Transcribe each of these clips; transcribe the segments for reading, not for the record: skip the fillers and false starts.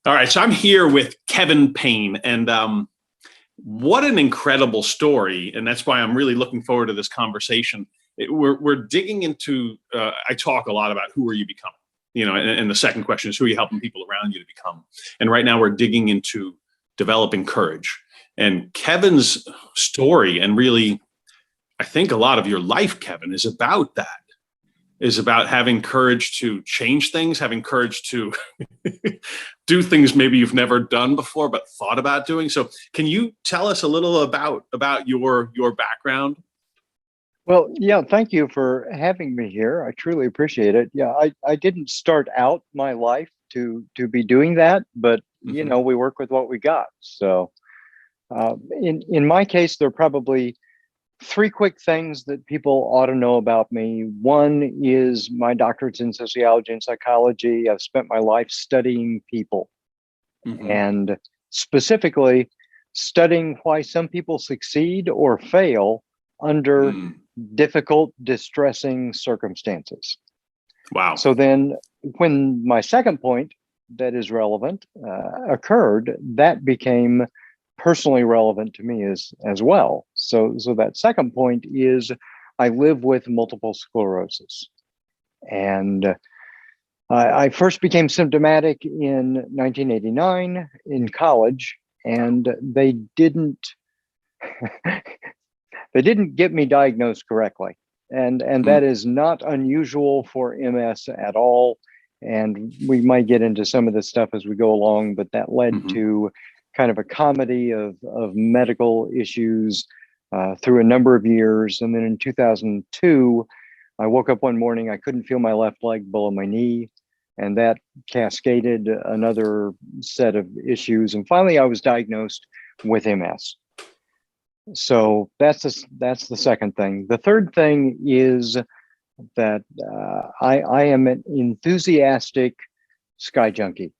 All right, so I'm here with Kevin Payne, and what an incredible story, and that's why I'm really looking forward to this conversation. We're digging into. I talk a lot about who are you becoming, and the second question is who are you helping people around you to become. And right now we're digging into developing courage. And Kevin's story, and really, I think a lot of your life, Kevin, is about that. Is about having courage to change things, having courage to do things maybe you've never done before, but thought about doing. So can you tell us a little about your background? Well, yeah, thank you for having me here. I truly appreciate it. Yeah, I didn't start out my life to be doing that, but we work with what we got. So in my case, there are probably three quick things that people ought to know about me. One is my doctorate's in sociology and psychology. I've spent my life studying people and specifically studying why some people succeed or fail under difficult, distressing circumstances. Wow. So then when my second point that is relevant occurred, that became personally relevant to me as well. So that second point is I live with multiple sclerosis. And I first became symptomatic in 1989 in college, and they didn't get me diagnosed correctly. And that is not unusual for MS at all. And we might get into some of this stuff as we go along, but that led to kind of a comedy of medical issues through a number of years. And then in 2002, I woke up one morning, I couldn't feel my left leg below my knee, and that cascaded another set of issues. And finally, I was diagnosed with MS. So that's the second thing. The third thing is that I am an enthusiastic sky junkie.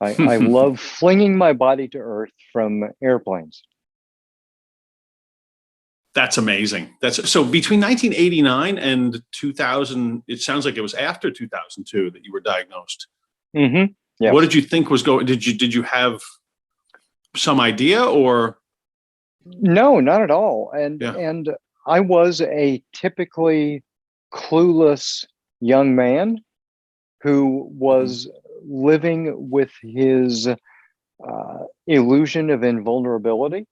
I love flinging my body to earth from airplanes. That's amazing. That's so between 1989 and 2000, it sounds like it was after 2002 that you were diagnosed. Yes. What did you think was going? Did you have some idea or? No, not at all. And I was a typically clueless young man who was living with his illusion of invulnerability.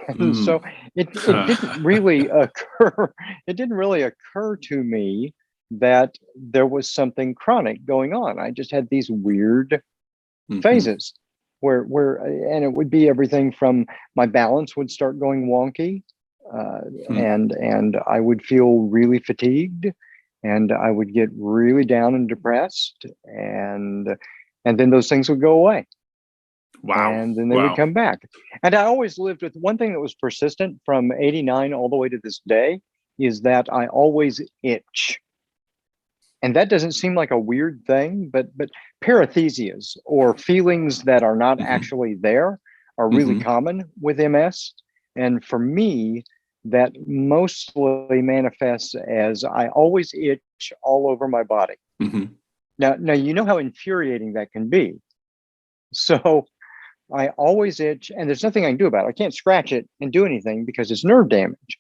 And so it didn't really occur. It didn't really occur to me that there was something chronic going on. I just had these weird phases where and it would be everything from my balance would start going wonky, and I would feel really fatigued, and I would get really down and depressed, and then those things would go away. Wow. And then they would come back. And I always lived with one thing that was persistent from 89 all the way to this day is that I always itch. And that doesn't seem like a weird thing, but paresthesias or feelings that are not actually there are really common with MS. And for me, that mostly manifests as I always itch all over my body. Now, you know how infuriating that can be. So I always itch, and there's nothing I can do about it. I can't scratch it and do anything because it's nerve damage.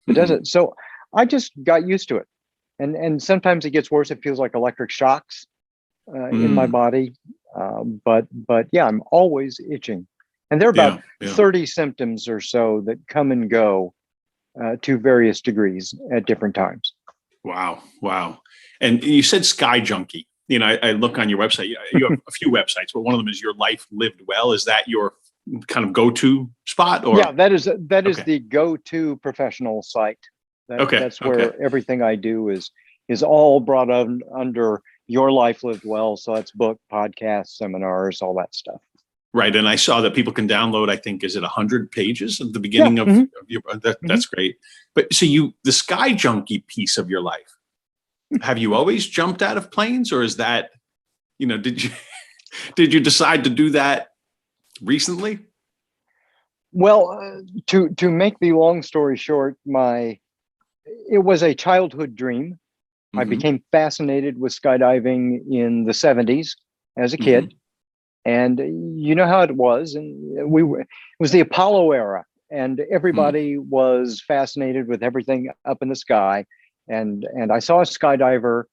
It doesn't. So I just got used to it. And sometimes it gets worse. It feels like electric shocks in my body. But yeah, I'm always itching. And there are about 30 symptoms or so that come and go to various degrees at different times. Wow. And you said sky junkie. I look on your website. You have a few websites, but one of them is Your Life Lived Well. Is that your kind of go-to spot? Or yeah, that is the go-to professional site. That's where everything I do is all brought under Your Life Lived Well. So that's book, podcasts, seminars, all that stuff. Right, and I saw that people can download. I think is it 100 pages at the beginning of your. That's great. But so the sky junkie piece of your life. Have you always jumped out of planes, or is that, did you decide to do that recently? Well, to make the long story short, it was a childhood dream. I became fascinated with skydiving in the 70s as a kid. And you know how it was. And it was the Apollo era, and Hmm. everybody was fascinated with everything up in the sky. And I saw a skydiver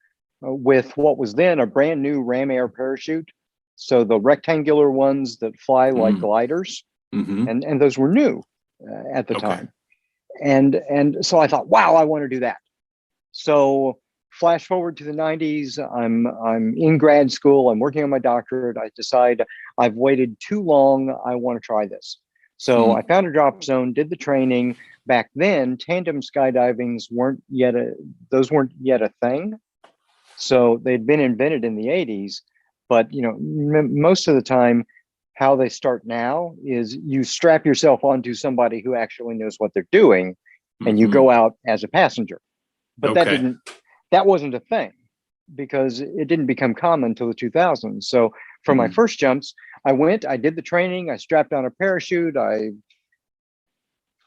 with what was then a brand new ram air parachute. So the rectangular ones that fly like Hmm. gliders, Hmm. and those were new at the Okay. time. And so I thought, wow, I want to do that. So flash forward to the 90s, I'm in grad school, I'm working on my doctorate. I decide I've waited too long, I want to try this. So I Hmm. found a drop zone, did the training. Back then, tandem skydivings weren't yet a thing. So they'd been invented in the 80s, but most of the time how they start now is you strap yourself onto somebody who actually knows what they're doing and you Hmm. go out as a passenger. But Okay. that wasn't a thing because it didn't become common until the 2000s. So for my Hmm. first jumps, I did the training, I strapped on a parachute, I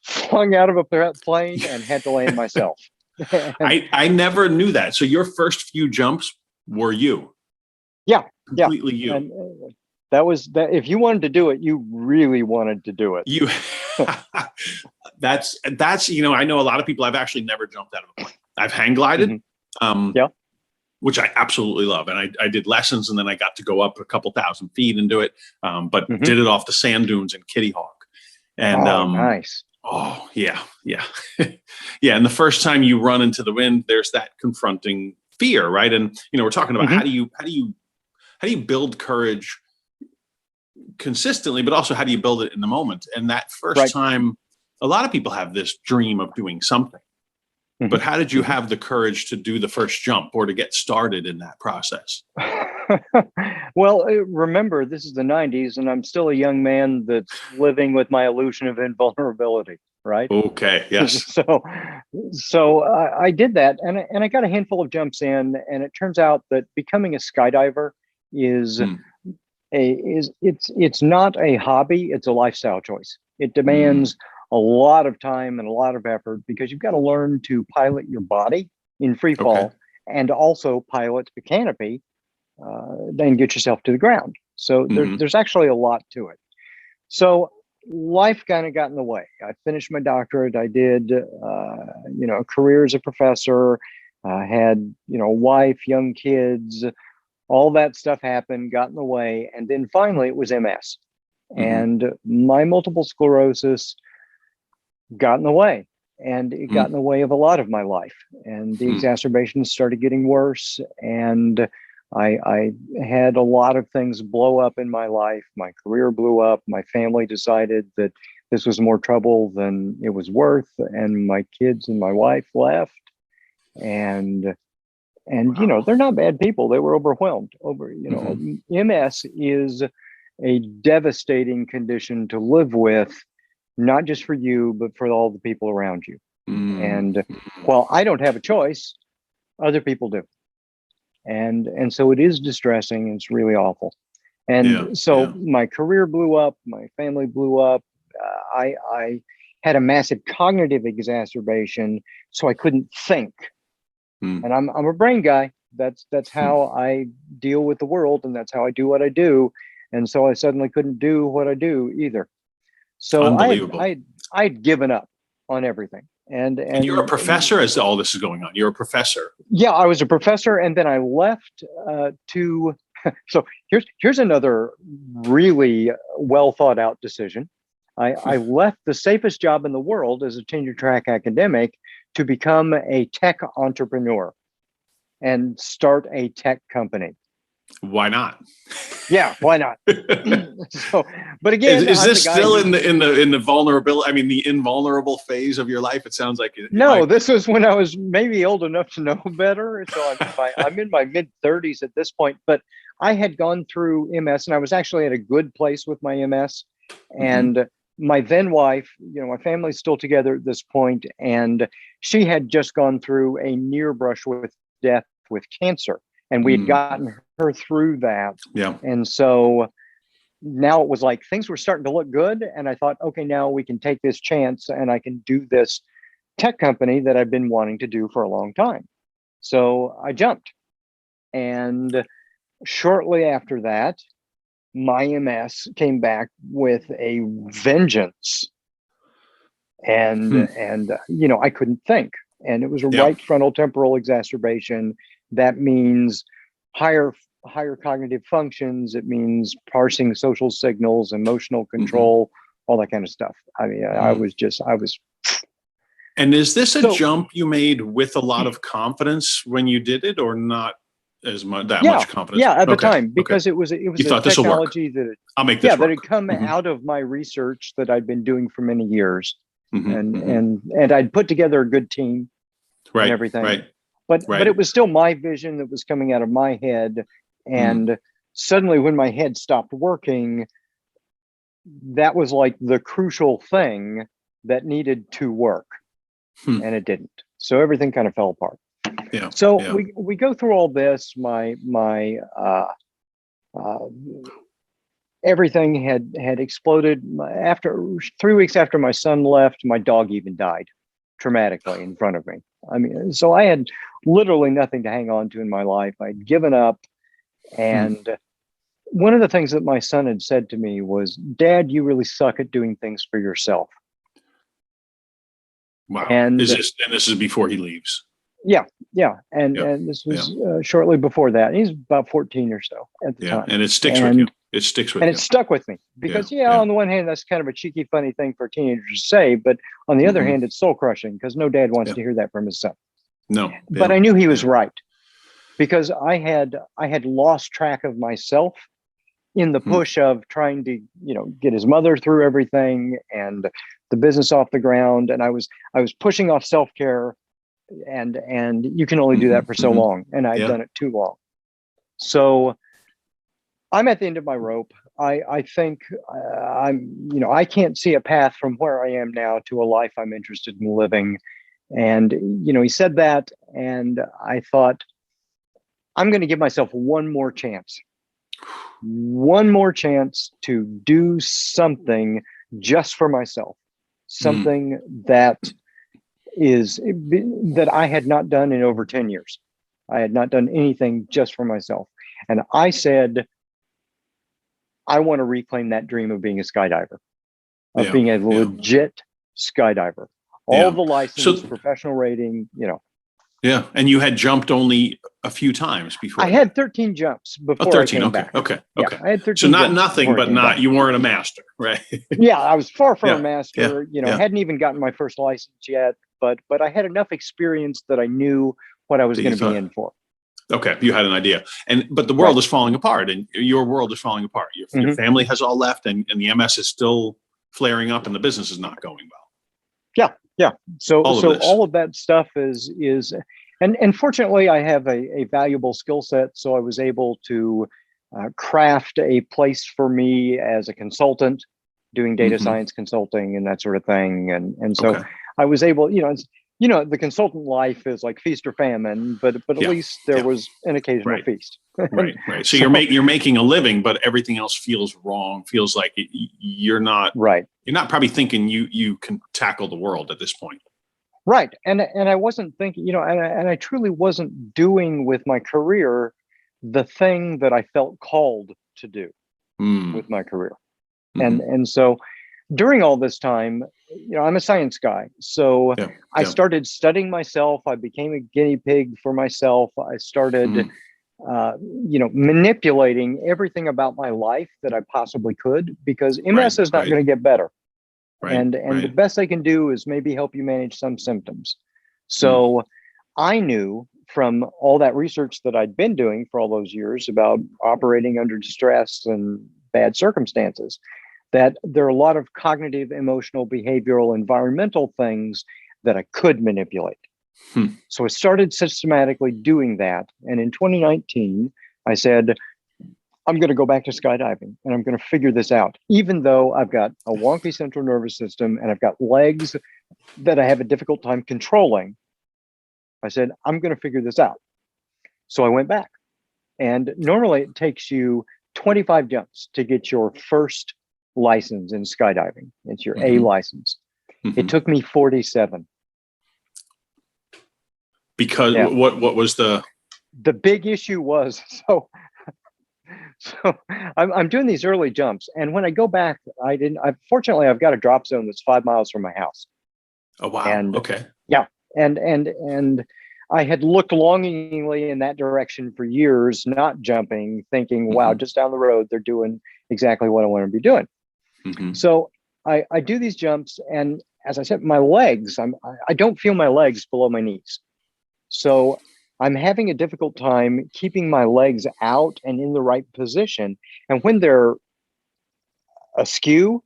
flung out of a plane and had to land myself. And I never knew that. So your first few jumps were you, yeah, yeah. completely you. And that was that. If you wanted to do it, you really wanted to do it. You. That's I know a lot of people. I've actually never jumped out of a plane. I've hang glided, Mm-hmm. um, Yeah. which I absolutely love, and I did lessons, and then I got to go up a couple thousand feet and do it, but Mm-hmm. did it off the sand dunes in Kitty Hawk, and Oh, nice. oh yeah, yeah, yeah. And the first time you run into the wind, there's that confronting fear, right? And we're talking about Mm-hmm. how do you build courage consistently, but also how do you build it in the moment? And that first Right. time, a lot of people have this dream of doing something, but how did you Mm-hmm. have the courage to do the first jump or to get started in that process? Well, remember, this is the 90s, and I'm still a young man that's living with my illusion of invulnerability, right? Okay. Yes. so I did that, and I got a handful of jumps in, and it turns out that becoming a skydiver is Mm, it's not a hobby, it's a lifestyle choice. It mm, demands a lot of time and a lot of effort because you've got to learn to pilot your body in free okay. fall and also pilot the canopy, then get yourself to the ground. So Hmm. there's actually a lot to it. So life kind of got in the way. I finished my doctorate. I did, a career as a professor. Had wife, young kids. All that stuff happened, got in the way, and then finally it was MS, Hmm. and my multiple sclerosis got in the way. And it got in Mm, the way of a lot of my life. And the mm, exacerbations started getting worse. And I had a lot of things blow up in my life. My career blew up. My family decided that this was more trouble than it was worth. And my kids and my wife left. And wow. they're not bad people. They were overwhelmed. Hmm. MS is a devastating condition to live with, not just for you, but for all the people around you. Mm, And mm, while I don't have a choice, other people do. And so it is distressing. It's really awful. yeah. And so Yeah. my career blew up, my family blew up. I had a massive cognitive exacerbation, so I couldn't think. Mm, And I'm a brain guy. That's mm. how I deal with the world, and that's how I do what I do. And so I suddenly couldn't do what I do either. So Unbelievable. I'd given up on everything. And And you're a and professor as all this is going on. You're a professor. yeah, I was a professor, and then I left to. So here's another really well thought out decision. I left the safest job in the world as a tenure track academic to become a tech entrepreneur and start a tech company. Why not? Yeah, why not? So, but Is, again, is I'm the this guy still who. in the vulnerable? I mean, the invulnerable phase of your life. It sounds like it No, might be. this was when I was maybe old enough to know better. So I'm in my mid 30s at this point, but I had gone through MS, and I was actually at a good place with my MS. Hmm. And my then wife, my family's still together at this point, and she had just gone through a near brush with death with cancer, and we had Mm, gotten her through that. yeah. And so now it was like things were starting to look good, and I thought, okay, now we can take this chance and I can do this tech company that I've been wanting to do for a long time. So I jumped. And shortly after that, my MS came back with a vengeance, and I couldn't think, and it was a Yeah. right frontal temporal exacerbation. That means higher cognitive functions. It means parsing social signals, emotional control, all that kind of stuff. I mean, I was. And is this a So, jump you made with a lot of confidence when you did it, or not as much yeah, much confidence? yeah, at the Okay, time, because okay. it was You a thought this will work. technology that I'll make yeah, this that work. had come out of my research that I'd been doing for many years, and I'd put together a good team and Right, everything. right, But right. it was still my vision that was coming out of my head, and suddenly when my head stopped working, that was like the crucial thing that needed to work, and it didn't. So everything kind of fell apart. Yeah. So yeah. we go through all this. My everything had exploded. After 3 weeks after my son left, my dog even died traumatically in front of me. I mean, so I had literally nothing to hang on to in my life. I'd given up. And one of the things that my son had said to me was, "Dad, you really suck at doing things for yourself." Wow. And this is before he leaves? Yeah. And this was shortly before that. He's about 14 or so at the time. And it sticks with you. It sticks with you. And it stuck with me because, on the one hand, that's kind of a cheeky, funny thing for teenagers to say. But on the other hand, it's soul crushing because no dad wants to hear that from his son. No. But I knew he was right, because I had lost track of myself in the push of trying to, get his mother through everything and the business off the ground. And I was pushing off self-care, and you can only do that for so long. And I'd done it too long. So I'm at the end of my rope. I think I can't see a path from where I am now to a life I'm interested in living. And, he said that, and I thought, I'm going to give myself one more chance to do something just for myself, something that I had not done in over 10 years. I had not done anything just for myself. And I said, I want to reclaim that dream of being a skydiver, of being a legit skydiver. All the license, professional rating, Yeah. And you had jumped only a few times before. I had 13 jumps before 13. I came okay. back. Okay. Yeah, okay. I had 13 So not jumps nothing, but not, you weren't a master, right? Yeah, I was far from a master. Yeah. Hadn't even gotten my first license yet, but I had enough experience that I knew what I was going to be in for. Okay, you had an idea, but the world is falling apart, and your world is falling apart. Your family has all left, and the MS is still flaring up, and the business is not going well. Yeah. So all of that stuff is, and fortunately, I have a valuable skill set, so I was able to craft a place for me as a consultant, doing data science consulting and that sort of thing, and so I was able, the consultant life is like feast or famine, but at least there was an occasional feast. Right. So you're making a living, but everything else feels wrong. Feels like you're not right. You're not probably thinking you can tackle the world at this point. Right. And I wasn't thinking, and I truly wasn't doing with my career the thing that I felt called to do with my career. And so during all this time, I'm a science guy. So I started studying myself. I became a guinea pig for myself. I started, manipulating everything about my life that I possibly could, because MS is not going to get better. And the best they can do is maybe help you manage some symptoms. So I knew from all that research that I'd been doing for all those years about operating under distress and bad circumstances, that there are a lot of cognitive, emotional, behavioral, environmental things that I could manipulate. So I started systematically doing that. And in 2019, I said, I'm going to go back to skydiving, and I'm going to figure this out. Even though I've got a wonky central nervous system and I've got legs that I have a difficult time controlling, I said, I'm going to figure this out. So I went back. And normally it takes you 25 jumps to get your first license in skydiving. It's your A license. It took me 47. Because what was the big issue was, So I'm doing these early jumps, and when I go back, fortunately I've got a drop zone that's 5 miles from my house. Oh, wow. And Okay. yeah, and I had looked longingly in that direction for years, not jumping, thinking, wow, just down the road they're doing exactly what I want to be doing. So I do these jumps, and as I said, my legs, I don't feel my legs below my knees. So I'm having a difficult time keeping my legs out and in the right position. And when they're askew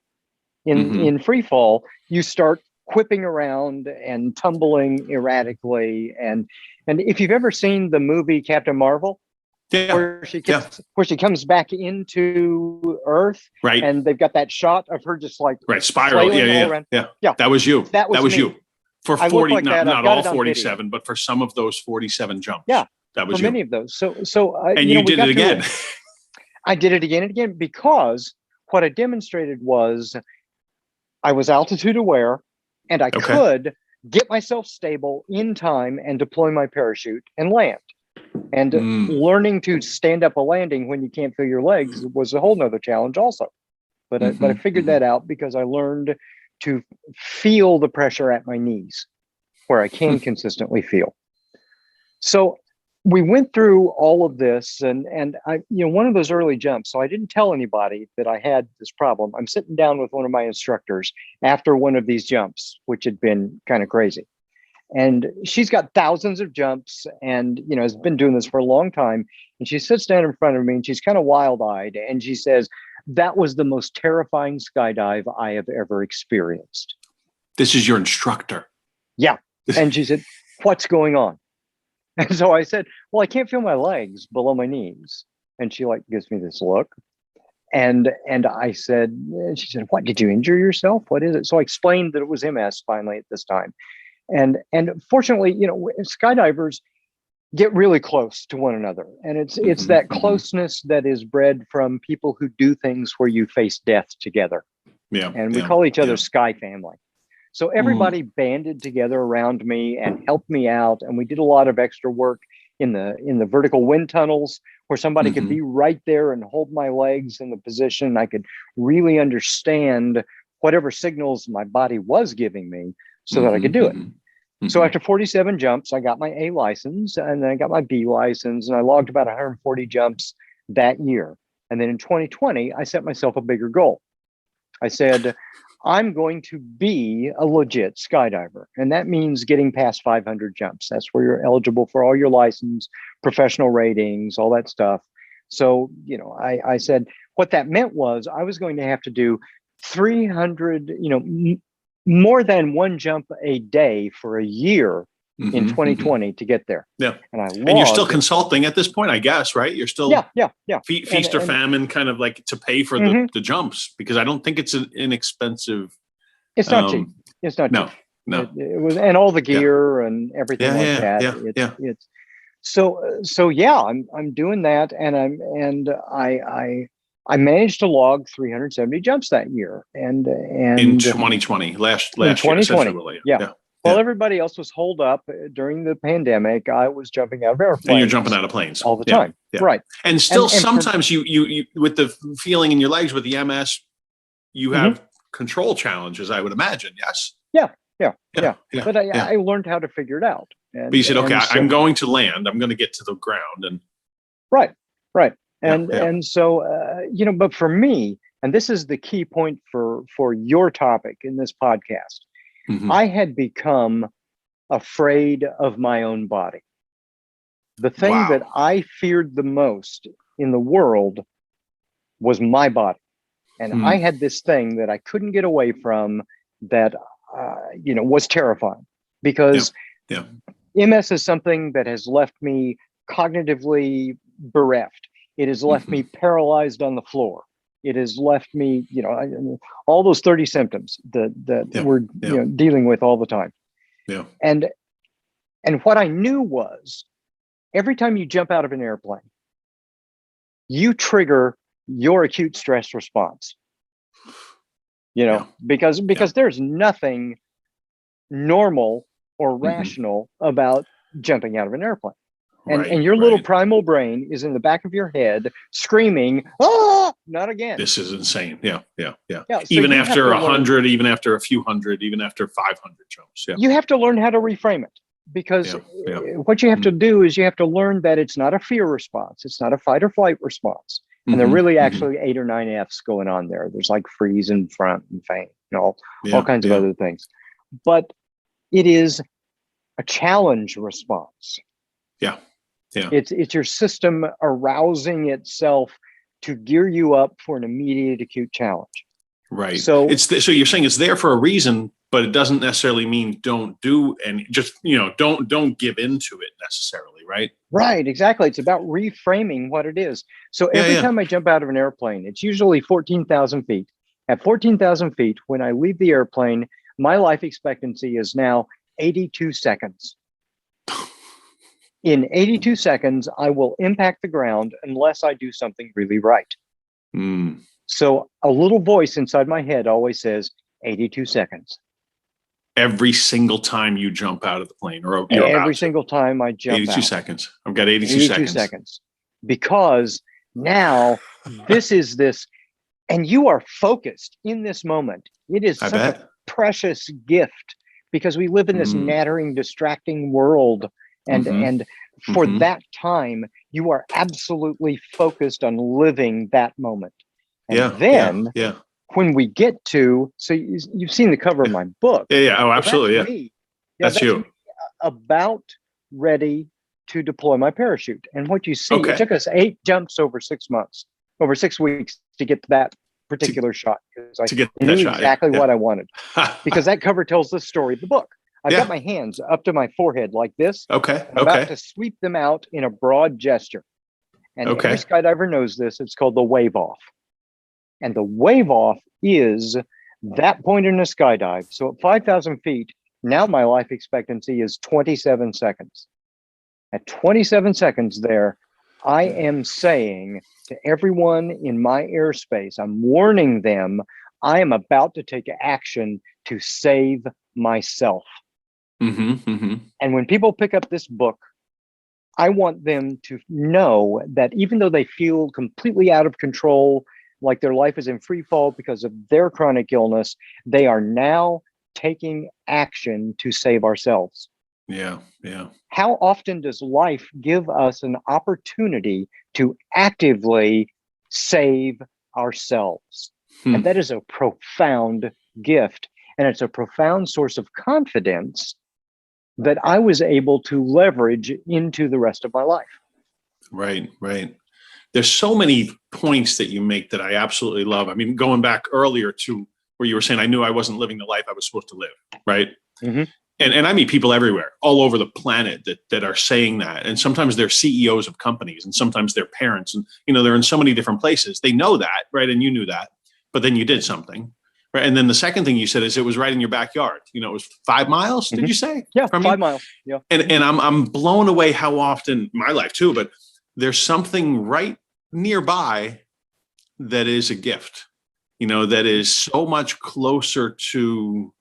in free fall, you start whipping around and tumbling erratically. And if you've ever seen the movie Captain Marvel, where she comes back into Earth, right, and they've got that shot of her just like spiral. Yeah. That was you. That was you. For 40, like not all 47, but for some of those 47 jumps. Yeah, that was for you. many of those. So and you did it again. I did it again and again, because what I demonstrated was I was altitude aware, and I could get myself stable in time and deploy my parachute and land. And learning to stand up a landing when you can't feel your legs was a whole nother challenge also. But I figured that out because I learned to feel the pressure at my knees where I can consistently feel. So we went through all of this, and I, one of those early jumps. So I didn't tell anybody that I had this problem. I'm sitting down with one of my instructors after one of these jumps, which had been kind of crazy. And she's got thousands of jumps and, has been doing this for a long time. And she sits down in front of me, and she's kind of wild-eyed. And she says, "That was the most terrifying skydive I have ever experienced." This is your instructor. Yeah. And she said, "What's going on?" And so I said, "Well, I can't feel my legs below my knees." And she gives me this look. And I said, she said, "What, did you injure yourself? What is it?" So I explained that it was MS finally at this time. And fortunately, skydivers get really close to one another. And it's that closeness that is bred from people who do things where you face death together. Yeah. And we call each other Sky Family. So everybody banded together around me and helped me out. And we did a lot of extra work in the vertical wind tunnels, where somebody could be right there and hold my legs in the position. I could really understand whatever signals my body was giving me so that I could do it. So after 47 jumps, I got my A license, and then I got my B license, and I logged about 140 jumps that year. And then in 2020, I set myself a bigger goal. I said, I'm going to be a legit skydiver. And that means getting past 500 jumps. That's where you're eligible for all your license, professional ratings, all that stuff. So, I said what that meant was I was going to have to do 300, more than one jump a day for a year in 2020 to get there. Yeah. And you're still consulting at this point, I guess, right? You're still feast or famine, kind of like to pay for the jumps, because I don't think it's an inexpensive. It's not cheap. It's not cheap. No. It was, and all the gear and everything that. It's so yeah, I'm doing that, and I managed to log 370 jumps that year, and in 2020, last 2020, year, yeah. While everybody else was holed up during the pandemic, I was jumping out of airplanes. And you're jumping out of planes all the time, right? And still, sometimes you with the feeling in your legs with the MS, you have control challenges, I would imagine. Yes. Yeah. But I learned how to figure it out. But you said, okay, I'm going to land. I'm going to get to the ground, and right. And so, but for me, and this is the key point for your topic in this podcast, I had become afraid of my own body. The thing that I feared the most in the world was my body. And I had this thing that I couldn't get away from that, was terrifying, because MS is something that has left me cognitively bereft. It has left me paralyzed on the floor. It has left me, all those 30 symptoms that we're dealing with all the time. Yeah. And what I knew was, every time you jump out of an airplane, you trigger your acute stress response. Because there's nothing normal or rational about jumping out of an airplane. And your little primal brain is in the back of your head screaming, "Ah, not again." This is insane. Yeah. So Even after 100, even after a few hundred, even after 500 jumps. Yeah. You have to learn how to reframe it, because what you have to do is you have to learn that it's not a fear response. It's not a fight or flight response. And there are really actually 8 or 9 F's going on there. There's like freeze and front and faint and all kinds of other things. But it is a challenge response. Yeah. It's your system arousing itself to gear you up for an immediate acute challenge. Right. So so you're saying it's there for a reason, but it doesn't necessarily mean don't do, and just, don't give into it necessarily. Right. Right. Exactly. It's about reframing what it is. So every time I jump out of an airplane, it's usually 14,000 feet. At 14,000 feet, when I leave the airplane, my life expectancy is now 82 seconds. In 82 seconds, I will impact the ground unless I do something really right. So a little voice inside my head always says 82 seconds. Every single time you jump out of the plane, or every single time I jump 82 out. seconds. I've got 82 seconds. Because now this is this, and you are focused in this moment. It is such a precious gift, because we live in this nattering, distracting world. And for that time, you are absolutely focused on living that moment. And then when we get to, so you've seen the cover of my book. Oh, absolutely. That's me. That's you. Me about ready to deploy my parachute. And what you see, it took us 8 jumps over 6 months, over 6 weeks to get to that particular shot. Because I knew exactly what I wanted. Because that cover tells the story of the book. I've got my hands up to my forehead like this. I'm about to sweep them out in a broad gesture. And every skydiver knows this. It's called the wave off. And the wave off is that point in a skydive. So at 5,000 feet, now my life expectancy is 27 seconds. At 27 seconds there, I am saying to everyone in my airspace, I'm warning them, I am about to take action to save myself. And when people pick up this book, I want them to know that even though they feel completely out of control, like their life is in free fall because of their chronic illness, they are now taking action to save ourselves. How often does life give us an opportunity to actively save ourselves? And that is a profound gift. And it's a profound source of confidence that I was able to leverage into the rest of my life. Right. There's so many points that you make that I absolutely love. I mean, going back earlier to where you were saying, I knew I wasn't living the life I was supposed to live. Right. And I meet people everywhere, all over the planet that are saying that. And sometimes they're CEOs of companies, and sometimes they're parents, and, they're in so many different places. They know that, right? And you knew that, but then you did something. Right. And then the second thing you said is it was right in your backyard. It was 5 miles. Did you say? Yeah, 5 miles. Yeah. And I'm blown away how often, my life too, but there's something right nearby that is a gift, that is so much closer to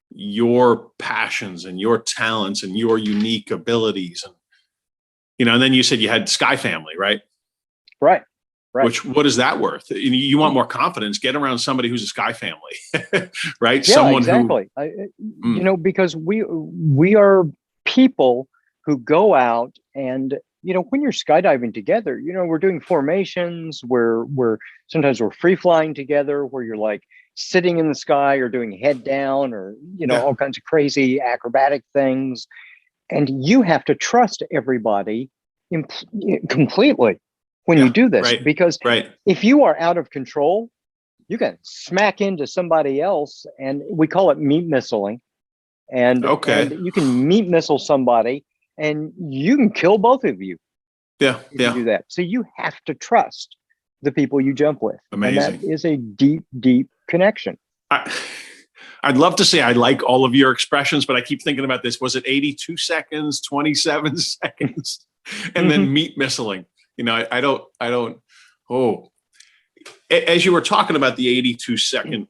your passions and your talents and your unique abilities. And then you said you had Sky Family, right? Right. What is that worth? You want more confidence, get around somebody who's a Sky Family, right? Yeah, someone exactly. Because we are people who go out and, when you're skydiving together, we're doing formations where sometimes we're free flying together, where you're like sitting in the sky or doing head down or, all kinds of crazy acrobatic things. And you have to trust everybody completely when you do this, because if you are out of control, you can smack into somebody else, and we call it meat missiling. And you can meat missile somebody, and you can kill both of you. If you do that. So you have to trust the people you jump with. Amazing. And that is a deep, deep connection. I'd love to say I like all of your expressions, but I keep thinking about this. Was it 82 seconds, 27 seconds, and then meat missiling? I don't. As you were talking about the 82 second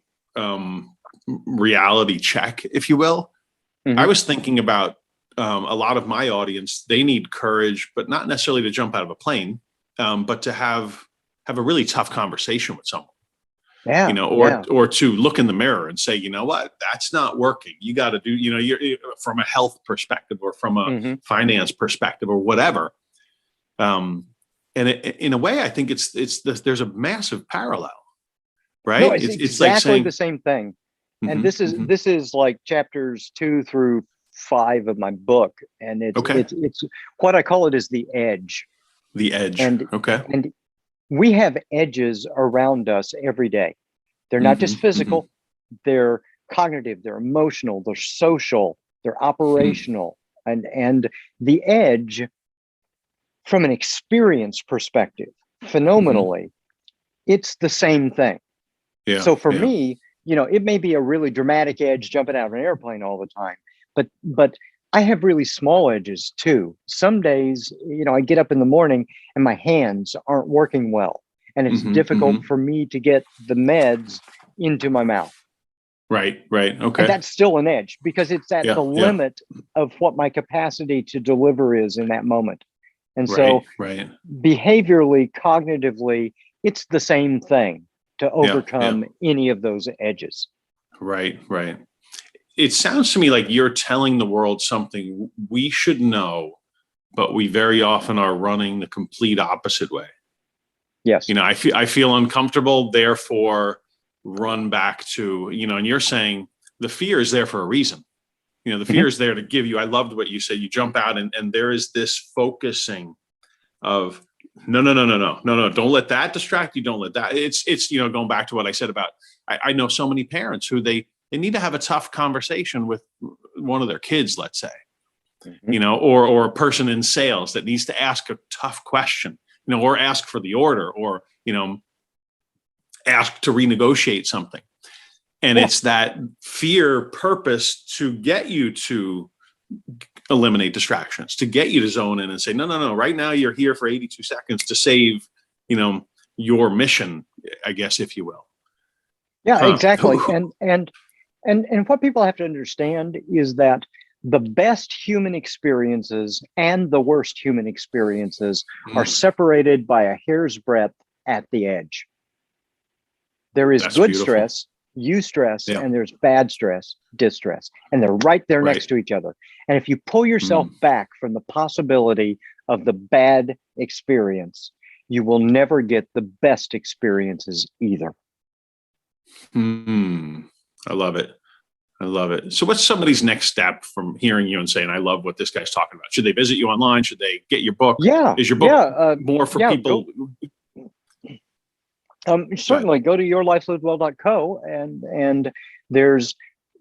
reality check, if you will, I was thinking about a lot of my audience, they need courage, but not necessarily to jump out of a plane, but to have a really tough conversation with someone. Yeah. You know, or to look in the mirror and say, you know what, that's not working. You got to do, you know, you're from a health perspective or from a finance perspective or whatever. And in a way, I think there's a massive parallel, right? No, it's exactly like saying the same thing. And this is like chapters 2 through 5 of my book, and it's what I call it is the edge. The edge. And we have edges around us every day. They're not just physical, they're cognitive, they're emotional, they're social, they're operational. And the edge, from an experience perspective, phenomenally, it's the same thing. Yeah. So for me, you know, it may be a really dramatic edge jumping out of an airplane all the time, but I have really small edges too. Some days, you know, I get up in the morning and my hands aren't working well, and it's difficult for me to get the meds into my mouth. Right. Okay. And that's still an edge because it's at the limit of what my capacity to deliver is in that moment. And so behaviorally, cognitively, it's the same thing to overcome any of those edges. Right. It sounds to me like you're telling the world something we should know, but we very often are running the complete opposite way. Yes. You know, I feel uncomfortable, therefore run back to, you know, and you're saying the fear is there for a reason. You know, the fear is there to give you, I loved what you said, you jump out and there is this focusing of no, don't let that distract you. Don't let that. It's, you know, going back to what I said about, I know so many parents who they need to have a tough conversation with one of their kids, let's say, you know, or a person in sales that needs to ask a tough question, you know, or ask for the order, or, you know, ask to renegotiate something. And it's that fear purpose to get you to eliminate distractions, to get you to zone in and say, no, right now you're here for 82 seconds to save, you know, your mission, I guess, if you will. Yeah, exactly. And what people have to understand is that the best human experiences and the worst human experiences are separated by a hair's breadth at the edge. There is good stress, eustress, and there's bad stress, distress, and they're right there next to each other. And if you pull yourself back from the possibility of the bad experience, you will never get the best experiences either. I love it. So what's somebody's next step from hearing you and saying, I love what this guy's talking about? Should they visit you online? Should they get your book? Yeah. Is your book more for people? Certainly go to yourlifelivedwell.co and there's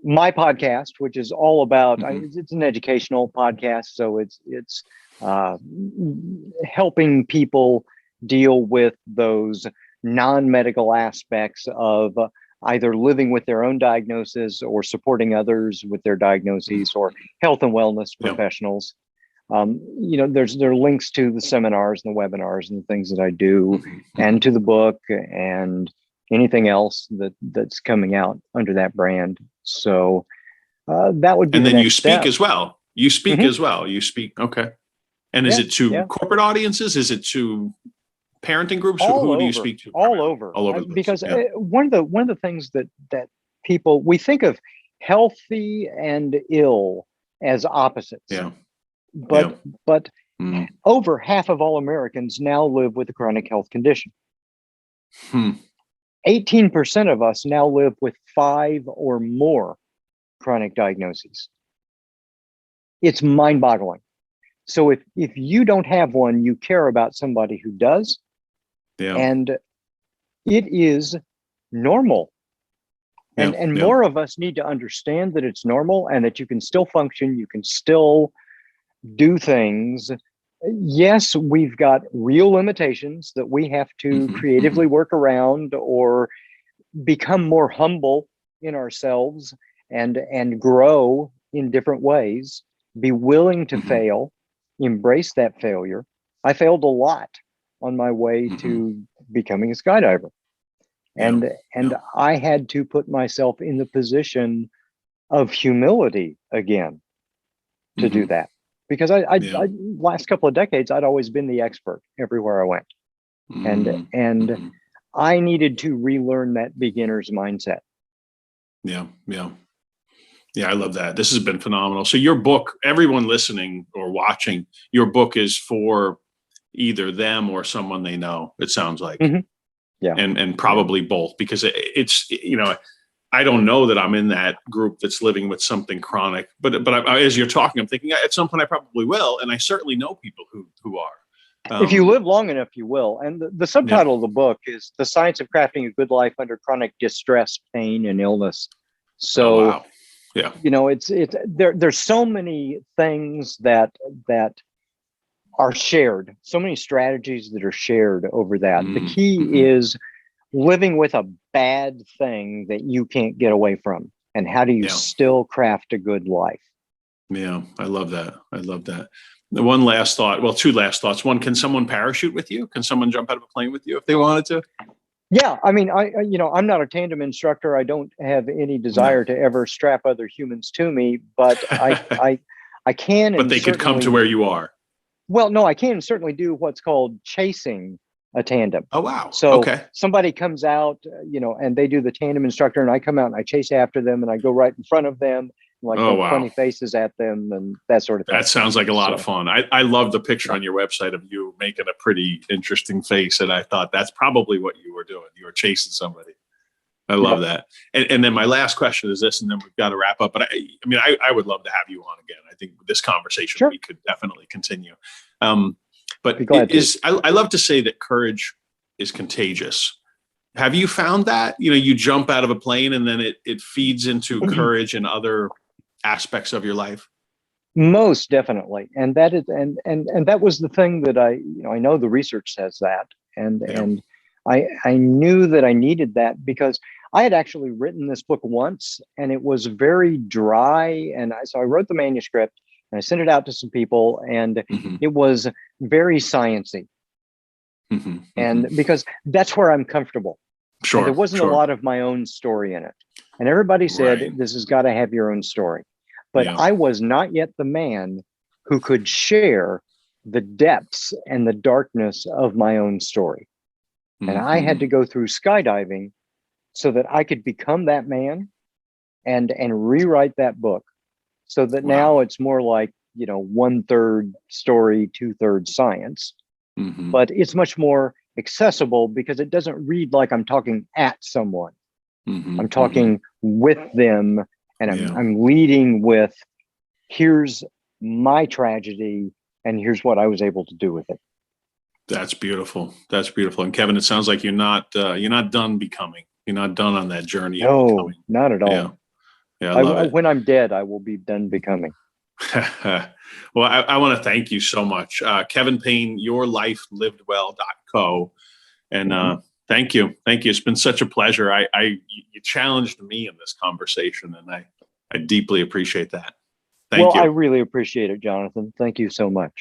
my podcast, which is all about, it's an educational podcast. So it's helping people deal with those non-medical aspects of either living with their own diagnosis or supporting others with their diagnoses, or health and wellness professionals. You know, there are links to the seminars and the webinars and the things that I do, and to the book and anything else that's coming out under that brand. So that would be. And then you speak step. as well. You speak as well. You speak. Okay. And is it to corporate audiences? Is it to parenting groups? Who do you speak to? All over. Because one of the things that people, we think of healthy and ill as opposites. Yeah. But over half of all Americans now live with a chronic health condition. 18% of us now live with 5 or more chronic diagnoses. It's mind-boggling. So if you don't have one, you care about somebody who does. Yeah. And it is normal. And more of us need to understand that it's normal and that you can still function, you can still do things. Yes, we've got real limitations that we have to creatively work around, or become more humble in ourselves and grow in different ways. Be willing to fail, embrace that failure. I failed a lot on my way to becoming a skydiver. And I had to put myself in the position of humility again. to do that, because I last couple of decades, I'd always been the expert everywhere I went. And I needed to relearn that beginner's mindset. Yeah. I love that. This has been phenomenal. So your book, everyone listening or watching, your book is for either them or someone they know, it sounds like. Yeah. And probably both, because it's, I don't know that I'm in that group that's living with something chronic, but as you're talking, I'm thinking at some point I probably will. And I certainly know people who are. If you live long enough, you will. And the subtitle of the book is The Science of Crafting a Good Life Under Chronic Distress, Pain, and Illness. So, wow. Yeah. There's so many things that are shared, so many strategies that are shared over that. The key is living with a bad thing that you can't get away from. And how do you still craft a good life? Yeah, I love that. The one last thought, well, two last thoughts. One, can someone parachute with you? Can someone jump out of a plane with you if they wanted to? Yeah, I mean, I'm not a tandem instructor. I don't have any desire to ever strap other humans to me, but I can. But they could come to where you are. Well, no, I can certainly do what's called chasing a tandem. Oh, wow. So somebody comes out, and they do the tandem instructor, and I come out and I chase after them, and I go right in front of them, like funny faces at them and that sort of thing. That sounds like a lot of fun. I love the picture on your website of you making a pretty interesting face, and I thought that's probably what you were doing. You were chasing somebody. I love that. And then my last question is this, and then we've got to wrap up. But I would love to have you on again. I think this conversation we could definitely continue. But I love to say that courage is contagious. Have you found that? You jump out of a plane and then it feeds into courage and other aspects of your life? Most definitely. And that is and that was the thing that I know the research says that. And I knew that I needed that, because I had actually written this book once and it was very dry. And so I wrote the manuscript and I sent it out to some people, and it was very sciencey. And because that's where I'm comfortable. Sure. And there wasn't a lot of my own story in it. And everybody said, this has got to have your own story. But I was not yet the man who could share the depths and the darkness of my own story. And I had to go through skydiving so that I could become that man and rewrite that book, so that now it's more like, 1/3 story, 2/3 science. But it's much more accessible because it doesn't read like I'm talking at someone. I'm talking with them, and I'm leading with, here's my tragedy and here's what I was able to do with it. That's beautiful. And Kevin, it sounds like you're not done becoming. You're not done on that journey. No, not at all. Yeah, I love it. When I'm dead, I will be done becoming. Well, I want to thank you so much. Kevin Payne, yourlifelivedwell.co. And thank you. It's been such a pleasure. You challenged me in this conversation, and I deeply appreciate that. Thank you. I really appreciate it, Jonathan. Thank you so much.